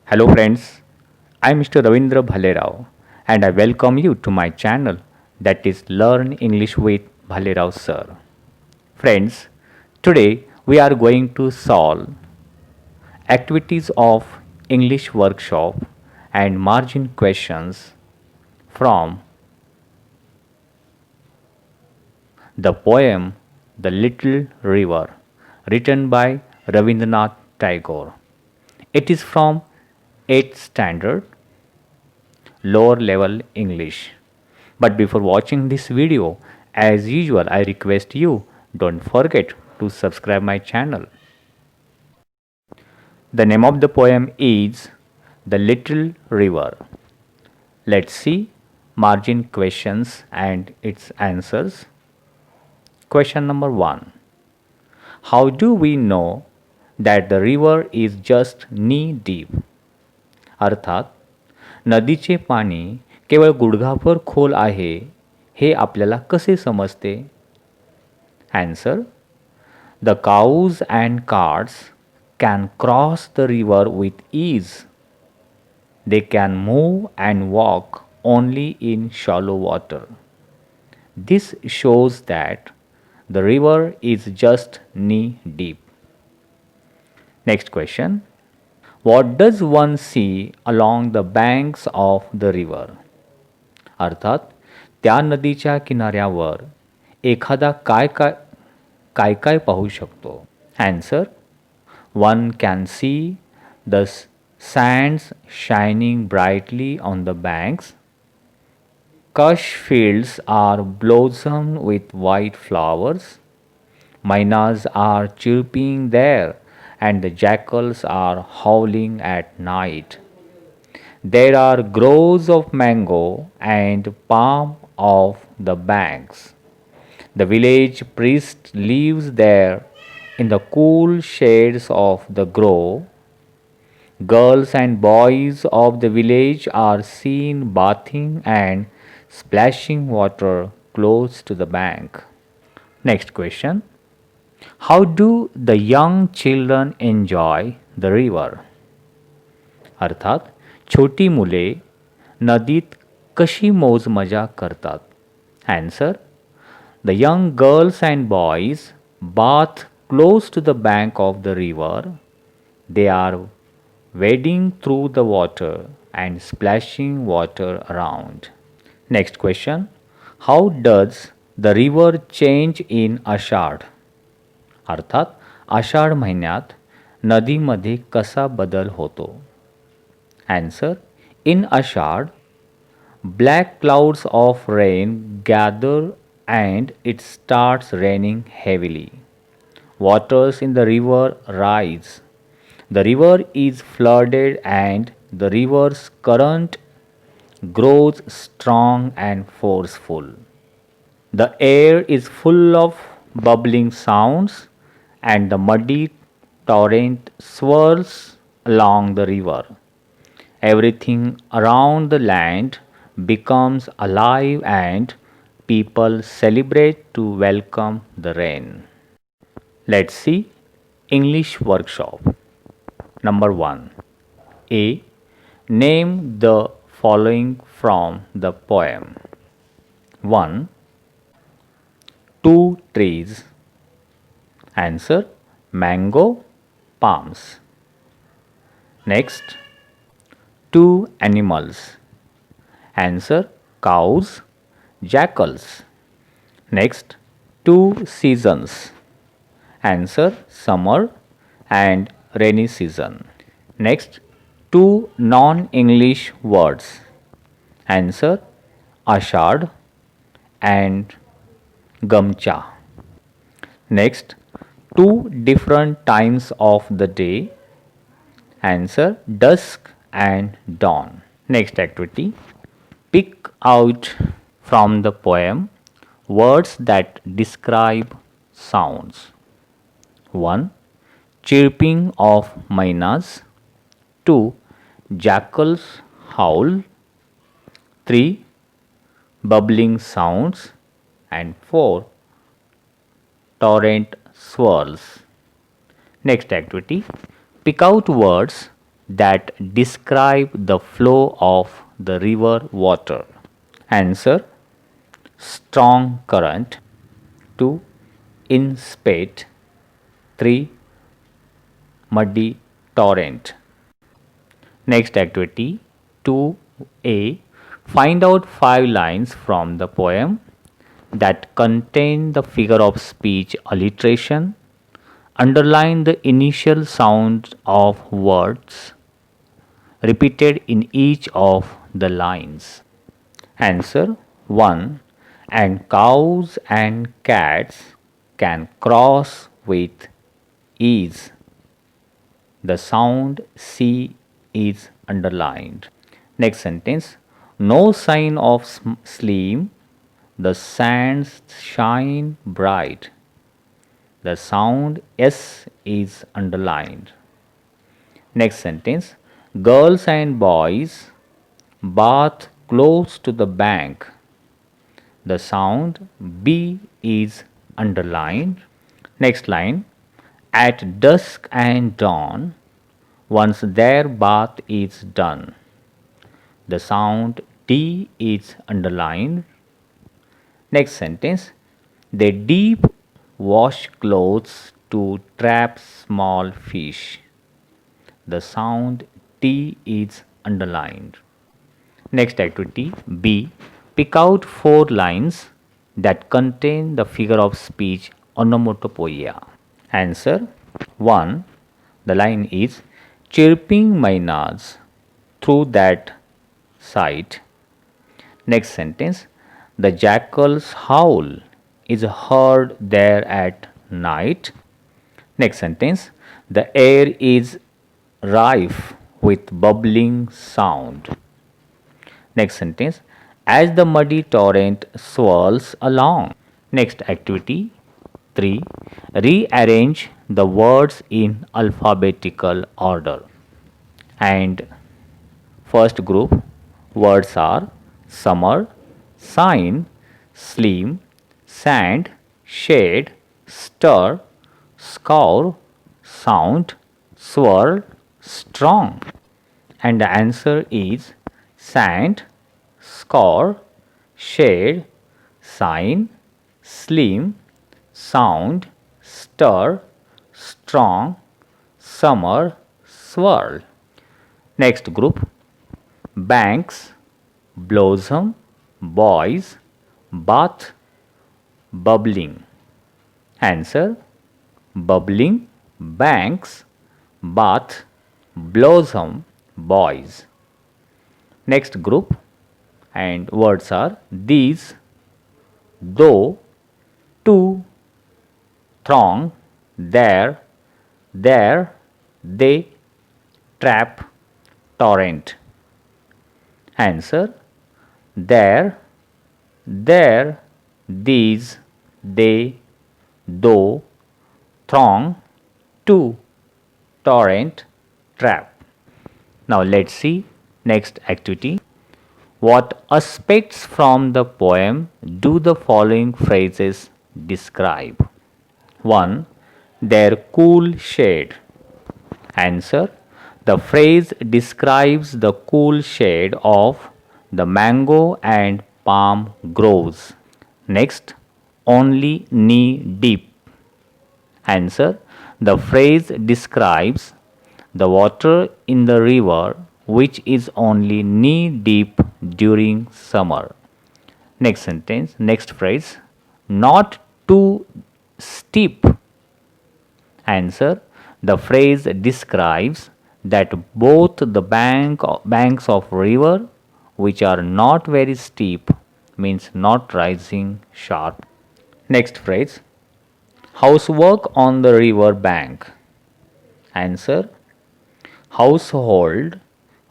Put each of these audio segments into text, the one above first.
Hello friends, I am Mr. Bhalerao and I welcome you to my channel that is Learn English with Bhalerao Sir. Friends, today we are going to solve activities of English workshop and margin questions from the poem The Little River written by Rabindranath Tagore. It is from 8th standard lower level English. But before watching this video, as usual, I request you don't forget to subscribe my channel. The name of the poem is The Little River. Let's see margin questions and its answers. Question number 1. How do we know that the river is just knee deep? अर्थात नदीचे पाणी केवळ गुडघाभर खोल आहे हे आपल्याला कसे समजते? Answer. The cows and carts can cross the river with ease. They can move and walk only in shallow water. This shows that the river is just knee deep. Next question. What does one see along the banks of the river? अर्थात त्या नदीच्या किनाऱ्यावर एखादा काय काय काय काय पाहू शकतो? Answer. One can see the sands shining brightly on the banks. Lush fields are blossomed with white flowers. Mynas are chirping there and the jackals are howling at night. There are groves of mango and palm off the banks. The village priest lives there in the cool shades of the grove. Girls and boys of the village are seen bathing and splashing water close to the bank. Next question. How do the young children enjoy the river? अर्थात छोटी मुले नदीत कशी मौज मजा करतात? Answer. The young girls and boys bath close to the bank of the river. They are wading through the water and splashing water around. Next question. How does the river change in Ashadh? अर्थात आषाढ महिन्यात नदीमध्ये कसा बदल होतो? Answer. In Ashadh, black clouds of rain gather and it starts raining heavily. Waters in the river rise. The river is flooded and the river's current grows strong and forceful. The air is full of bubbling sounds and the muddy torrent swirls along the river. Everything around the land becomes alive and people celebrate to welcome the rain. Let's see English workshop. Number 1. A. Name the following from the poem. 1. Two trees. Answer. Mango, palms. Next. Two animals. Answer. Cows, jackals. Next. Two seasons. Answer. Summer and rainy season. Next. Two non-English words. Answer. Ashadh and gamchha. Next. Two different times of the day. Answer. Dusk and dawn. Next activity. Pick out from the poem words that describe sounds. 1. Chirping of mynas. 2. Jackals howl. 3. Bubbling sounds. And 4. Torrent swirls. Next activity. Pick out words that describe the flow of the river water. Answer: strong current. 2. In spate. 3. Muddy torrent. Next activity 2A. Find out 5 lines from the poem that contain the figure of speech alliteration. Underline the initial sound of words repeated in each of the lines. Answer: 1. And cows and cats can cross with ease. The sound C is underlined. Next sentence: no sign of sleep. The sands shine bright. The sound S is underlined. Next sentence: girls and boys bath close to the bank. The sound B is underlined. Next line: at dusk and dawn, once their bath is done. The sound D is underlined. Next sentence: they deep wash clothes to trap small fish. The sound T is underlined. Next activity B. Pick out 4 lines that contain the figure of speech onomatopoeia. Answer: 1. The line is chirping mynas through that side. Next sentence: the jackal's howl is heard there at night. Next sentence: the air is rife with bubbling sound. Next sentence: as the muddy torrent swirls along. Next activity 3. Rearrange the words in alphabetical order. And first group words are summer, sign, slim, sand, shade, stir, scour, sound, swirl, strong. And the answer is sand, scour, shade, sign, slim, sound, stir, strong, summer, swirl. Next group banks, blossom, boys, bath, bubbling. Answer: bubbling, banks, bath, blossom, boys. Next group and words are these, though, to, throng, there, they, trap, torrent. Answer: there, these, they, though, throng, to, torrent, trap. Now let's see next activity. What aspects from the poem do the following phrases describe? 1. Their cool shade. Answer: the phrase describes the cool shade of the mango and palm groves. Next, only knee deep. Answer: the phrase describes the water in the river which is only knee deep during summer. Next sentence, next phrase, not too steep. Answer: the phrase describes that both the banks of river which are not very steep means not rising sharp. Next phrase, housework on the river bank. Answer: household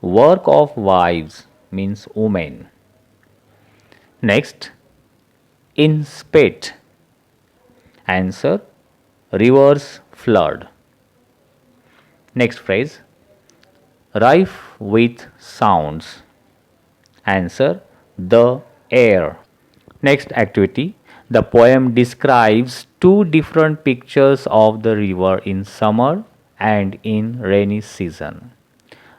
work of wives means women. Next, in spate. Answer: rivers flood. Next phrase, rife with sounds. Answer: the air. Next activity, the poem describes two different pictures of the river in summer and in rainy season.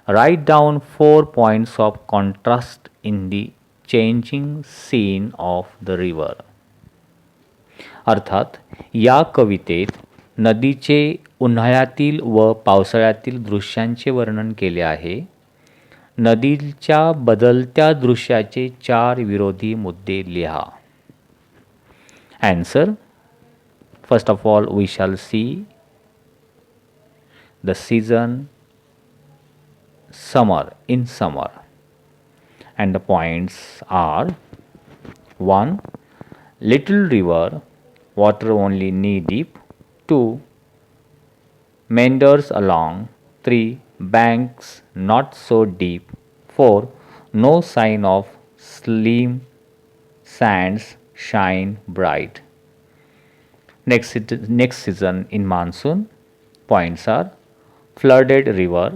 Write down 4 points of contrast in the changing scene of the river. अर्थात या कवितेत नदीचे उन्हाळ्यातील व पावसाळ्यातील दृश्यांचे वर्णन केले आहे. नदीच्या बदलत्या दृश्याचे 4 विरोधी मुद्दे लिहा. Answer. First of all, we shall see the season summer in summer, and the points are: 1. Little river, water only knee deep. 2. Meanders along. 3. Banks not so deep. 4. No sign of slim sands shine bright. Next season in monsoon. Points are: flooded river.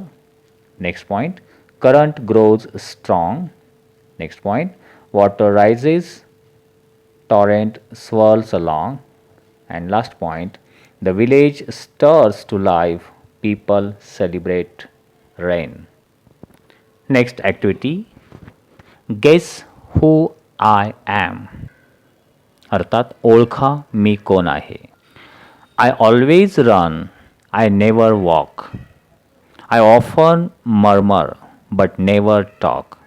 Next point, current grows strong. Next point, water rises, torrent swirls along. And last point, the village stirs to life, people celebrate rain. Next activity, guess who I am. अर्थात ओळखा मी कोण आहे. I always run, I never walk. I often murmur but never talk.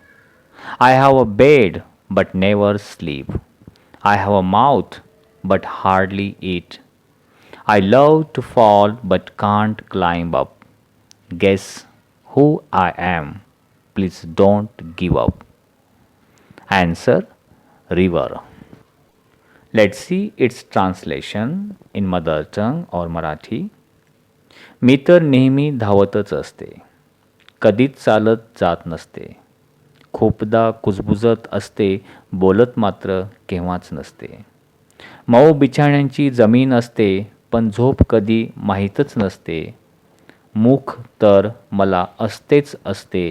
I have a bed but never sleep. I have a mouth but hardly eat. I love to fall but can't climb up. Guess who I am. Please don't give up. Answer: river. Let's see its translation in mother tongue or Marathi. मी तर नेहमी धावतच असते, कधीच चालत जात नसते. खूपदा कुजबुजत असते, बोलत मात्र केव्हाच नसते. मऊ बिछाण्यांची जमीन असते, पण झोप कधी माहीतच नसते. मुख तर मला असतेच असते,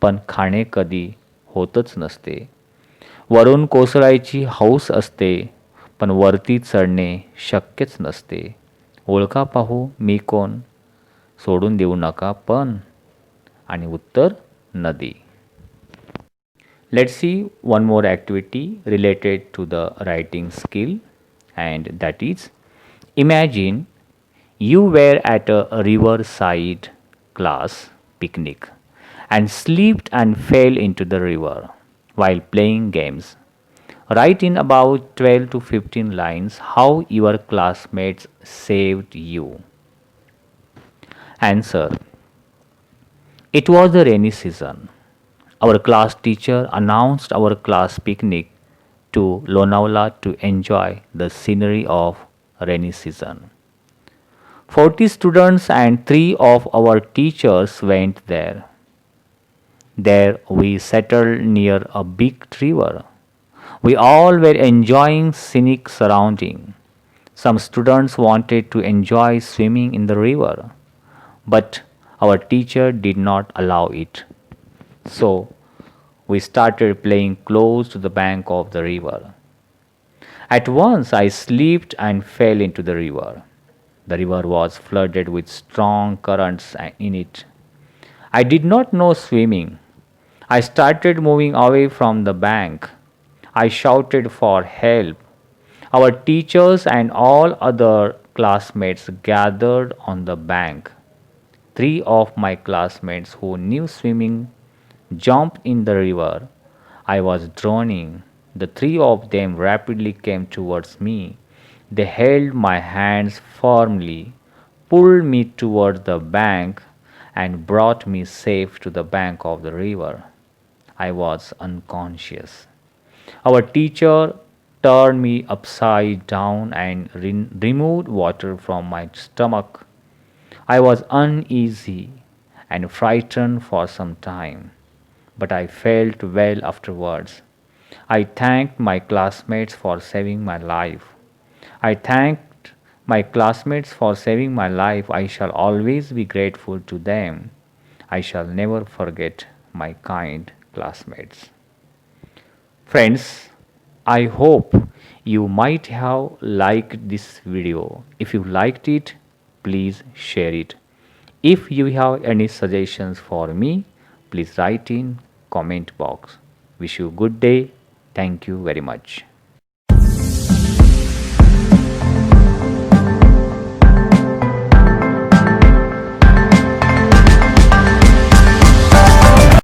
पण खाणे कधी होतच नसते. वरून कोसळायची हौस असते, पण वरती चढणे शक्यच नसते. ओळखा पाहू मी कोण, सोडून देऊ नका पण. आणि उत्तर नदी. Let's see one more activity related to the writing skill, and that is, imagine you were at a riverside class picnic and slipped and fell into the river while playing games. Write in about 12 to 15 lines how your classmates saved you. Answer: it was the rainy season. Our class teacher announced our class picnic to Lonavala to enjoy the scenery of rainy season. 40 students and 3 of our teachers went there. There we settled near a big river. We all were enjoying scenic surrounding. Some students wanted to enjoy swimming in the river, but our teacher did not allow it. So we started playing close to the bank of the river. At once I slipped and fell into the river. The river was flooded with strong currents in it. I did not know swimming. I started moving away from the bank. I shouted for help. Our teachers and all other classmates gathered on the bank. 3 of my classmates who knew swimming jumped in the river. I was drowning. The 3 of them rapidly came towards me. They held my hands firmly, pulled me towards the bank, and brought me safe to the bank of the river. I was unconscious. Our teacher turned me upside down and removed water from my stomach. I was uneasy and frightened for some time, but I felt well afterwards. I thanked my classmates for saving my life. I thanked my classmates for saving my life. I shall always be grateful to them. I shall never forget my kind classmates. Friends, I hope you might have liked this video. If you liked it, please share it. If you have any suggestions for me, please write in comment box. Wish you good day. Thank you very much.